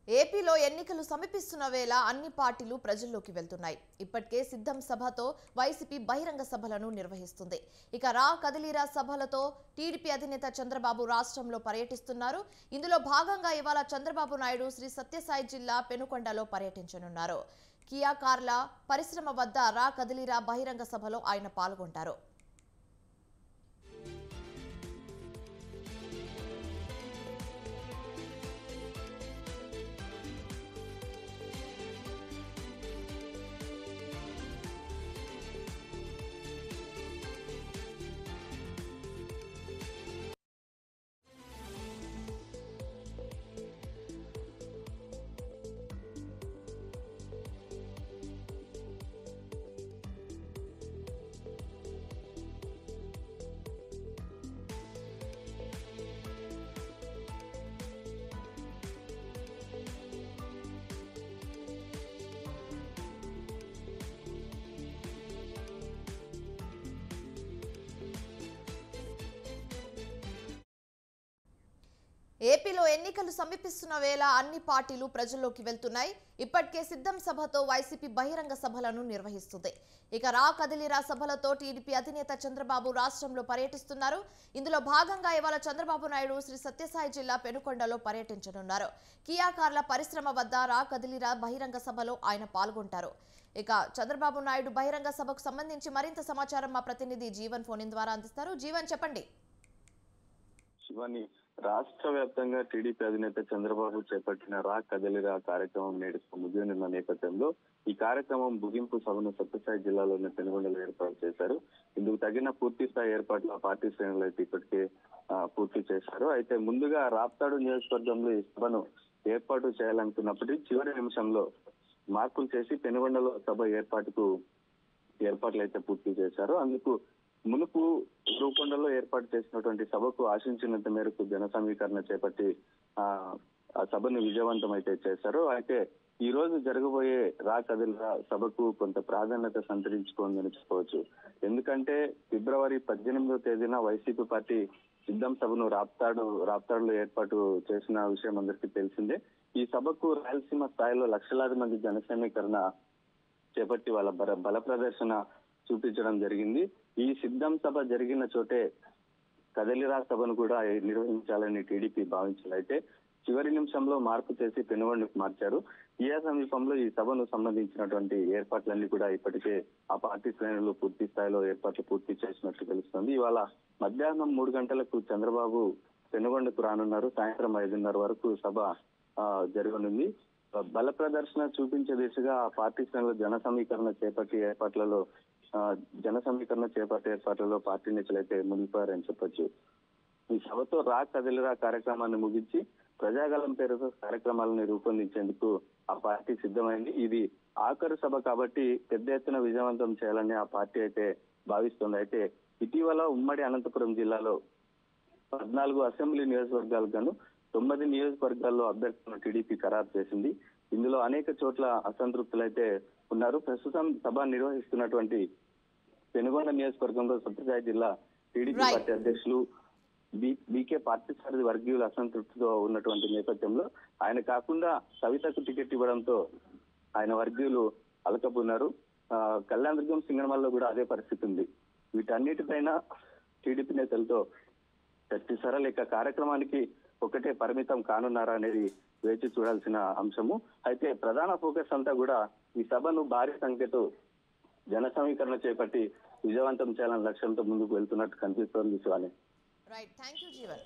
ఏపీలో ఎన్నికలు సమీపిస్తున్న వేళ అన్ని పార్టీలు ప్రజల్లోకి వెళ్తున్నాయి. ఇప్పటికే సిద్ధం సభతో వైసీపీ బహిరంగ సభలను నిర్వహిస్తుంది. ఇక రా కదిలీరా సభలతో టీడీపీ అధినేత చంద్రబాబు రాష్ట్రంలో పర్యటిస్తున్నారు. ఇందులో భాగంగా ఇవాళ చంద్రబాబు నాయుడు శ్రీ సత్యసాయి జిల్లా పెనుకొండలో పర్యటించనున్నారు. కియా కార్ల పరిశ్రమ వద్ద రా కదిలీరా బహిరంగ సభలో ఆయన పాల్గొంటారు. ఏపీలో ఎన్నికలు సమీపిస్తున్న వేళ అన్ని పార్టీలు ప్రజల్లోకి వెళ్తున్నాయి. ఇప్పటికే సిద్ధం సభతో వైసీపీ బహిరంగ సభలను నిర్వహిస్తుంది. ఇక రా కదిలీరా సభలతో టీడీపీ అధినేత చంద్రబాబు రాష్ట్రంలో పర్యటిస్తున్నారు. ఇందులో భాగంగా ఇవాళ చంద్రబాబు నాయుడు శ్రీ సత్యసాయి జిల్లా పెనుకొండలో పర్యటించనున్నారు. కియా కార్ల పరిశ్రమ వద్ద రా కదిలీరా బహిరంగ సభలో ఆయన పాల్గొంటారు. ఇక చంద్రబాబు నాయుడు బహిరంగ సభకు సంబంధించి మరింత సమాచారం మా ప్రతినిధి జీవన్ ఫోన్ ఇన్ ద్వారా అందిస్తారు. జీవన్, చెప్పండి. శివాని, రాష్ట్ర వ్యాప్తంగా టీడీపీ అధినేత చంద్రబాబు చేపట్టిన రా కదలిరా కార్యక్రమం నేడు ముగియనున్న నేపథ్యంలో ఈ కార్యక్రమం ముగింపు సభను సత్యసాయి జిల్లాలోని పెనుగొండలో ఏర్పాటు చేశారు. ఇందుకు తగిన పూర్తి స్థాయి ఏర్పాట్లు ఆ పార్టీ శ్రేణులు అయితే ఇప్పటికే పూర్తి చేశారు. అయితే ముందుగా రాప్తాడు నియోజకవర్గంలో ఈ సభను ఏర్పాటు చేయాలనుకున్నప్పటికీ చివరి నిమిషంలో మార్పులు చేసి పెనుగొండలో సభ ఏర్పాట్లు అయితే పూర్తి చేశారు. అందుకు మునుపు రూపొండలో ఏర్పాటు చేసినటువంటి సభకు ఆశించినంత మేరకు జన సమీకరణ చేపట్టి ఆ సభను విజయవంతం అయితే చేశారు. అయితే ఈ రోజు జరగబోయే రా కదిలీరా సభకు కొంత ప్రాధాన్యత సంతరించుకోందని చెప్పవచ్చు. ఎందుకంటే ఫిబ్రవరి 18వ తేదీన వైసీపీ పార్టీ సిద్ధం సభను రాప్తాడులో ఏర్పాటు చేసిన విషయం అందరికీ తెలిసిందే. ఈ సభకు రాయలసీమ స్థాయిలో లక్షలాది మంది జన సమీకరణ చేపట్టి వాళ్ళ బల ప్రదర్శన చూపించడం జరిగింది. ఈ సిద్ధం సభ జరిగిన చోటే కదలిరా సభను కూడా నిర్వహించాలని టీడీపీ భావించింది. అయితే చివరి నిమిషంలో మార్పు చేసి పెనుగొండకు మార్చారు. ఈ సమీపంలో ఈ సభను సంబంధించినటువంటి ఏర్పాట్లన్నీ కూడా ఇప్పటికే ఆ పార్టీ శ్రేణులు పూర్తి స్థాయిలో ఏర్పాట్లు పూర్తి చేసినట్లు తెలుస్తుంది. ఇవాళ మధ్యాహ్నం 3 గంటలకు చంద్రబాబు పెనుగొండకు రానున్నారు. సాయంత్రం 5:30 వరకు సభ జరగనుంది. బల ప్రదర్శన చూపించే దిశగా ఆ పార్టీ శ్రేణులు జన సమీకరణ చేపట్టే ఏర్పాట్లలో పార్టీ నేతలు అయితే మునిగిపోయారని చెప్పొచ్చు. ఈ సభతో రా కదిలీరా కార్యక్రమాన్ని ముగించి ప్రజాగలం పేరుతో కార్యక్రమాలను రూపొందించేందుకు ఆ పార్టీ సిద్ధమైంది. ఇది ఆఖరు సభ కాబట్టి పెద్ద ఎత్తున విజయవంతం చేయాలని ఆ పార్టీ అయితే భావిస్తుంది. అయితే ఇటీవల ఉమ్మడి అనంతపురం జిల్లాలో 14 అసెంబ్లీ నియోజకవర్గాలకు గాను 9 నియోజకవర్గాల్లో అభ్యర్థులను టీడీపీ ఖరారు చేసింది. ఇందులో అనేక చోట్ల అసంతృప్తులైతే ఉన్నారు. ప్రస్తుతం సభ నిర్వహిస్తున్నటువంటి పెనుగొండ నియోజకవర్గంలో సత్యసాయి జిల్లా టీడీపీ పార్టీ అధ్యక్షులు బీకే పార్థసారథి వర్గీయులు అసంతృప్తితో ఉన్నటువంటి నేపథ్యంలో ఆయన కాకుండా కవితకు టికెట్ ఇవ్వడంతో ఆయన వర్గీయులు అలకబున్నారు. కళ్యాణదుర్గం సింగనమల్లో కూడా అదే పరిస్థితి ఉంది. వీటన్నిటిపైన టీడీపీ నేతలతో చర్చిస్తారా లేక కార్యక్రమానికి ఒకటే పరిమితం కానున్నారా అనేది వేచి చూడాల్సిన అంశము. అయితే ప్రధాన ఫోకస్ అంతా కూడా ఈ సభను భారీ సంఖ్యతో జన సమీకరణ చేపట్టి విజయవంతం చేయాలనే లక్ష్యంతో ముందుకు వెళ్తున్నట్టు కనిపిస్తోంది. శివాని. Right, thank you Jeevan.